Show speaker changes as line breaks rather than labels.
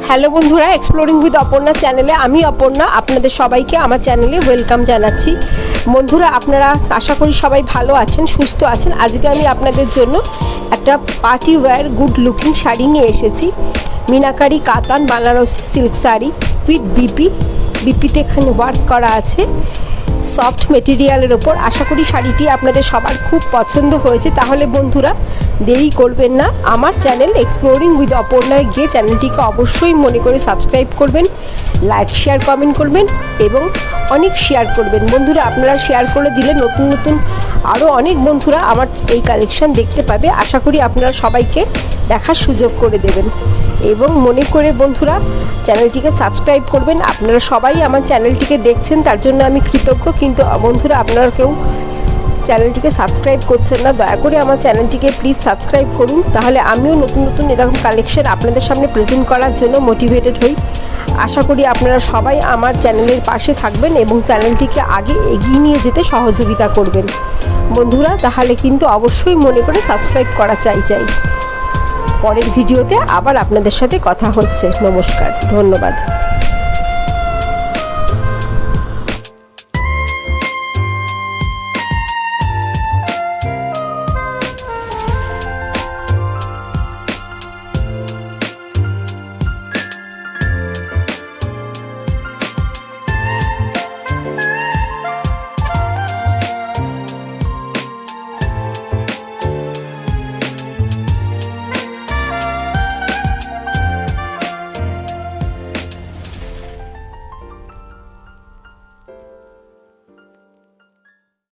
Hello বন্ধুরা, exploring with Aparna চ্যানেলে আমি অপর্ণা আপনাদের সবাইকে আমার চ্যানেলে ওয়েলকাম জানাচ্ছি। বন্ধুরা, আপনারা আশা করি সবাই ভালো আছেন, সুস্থ আছেন। আজকে আমি আপনাদের জন্য একটা party wear good looking sari নিয়ে এসেছি। মিনাকারি কাতান বানারসি সিল্ক শাড়ি উইথ বিপিতে এখানে ওয়ার্ক করা আছে সফট মেটেরিয়ালের ওপর। আশা করি শাড়িটি আপনাদের সবার খুব পছন্দ হয়েছে। তাহলে বন্ধুরা দেরি করবেন না, আমার চ্যানেল এক্সপ্লোরিং উইথ অপর্ণায় গিয়ে চ্যানেলটিকে অবশ্যই মনে করে সাবস্ক্রাইব করবেন, লাইক শেয়ার কমেন্ট করবেন এবং অনেক শেয়ার করবেন। বন্ধুরা, আপনারা শেয়ার করে দিলে নতুন নতুন আরও অনেক বন্ধুরা আমার এই কালেকশান দেখতে পাবে। আশা করি আপনারা সবাইকে দেখার সুযোগ করে দেবেন এবং মনে করে বন্ধুরা চ্যানেলটিকে সাবস্ক্রাইব করবেন। আপনারা সবাই আমার চ্যানেলটিকে দেখছেন, তার জন্য আমি কৃতজ্ঞ। কিন্তু বন্ধুরা, আপনারা কেউ চ্যানেলটিকে সাবস্ক্রাইব করছেন না, দয়া করে আমার চ্যানেলটিকে প্লিজ সাবস্ক্রাইব করুন। তাহলে আমিও নতুন নতুন এরকম কালেকশন আপনাদের সামনে প্রেজেন্ট করার জন্য মোটিভেটেড হই। আশা করি আপনারা সবাই আমার চ্যানেলের পাশে থাকবেন এবং চ্যানেলটিকে আগে এগিয়ে নিয়ে যেতে সহযোগিতা করবেন। বন্ধুরা, তাহলে কিন্তু অবশ্যই মনে করে সাবস্ক্রাইব করা চাই। পরের ভিডিওতে আবার আপনাদের সাথে কথা হচ্ছে। নমস্কার, ধন্যবাদ।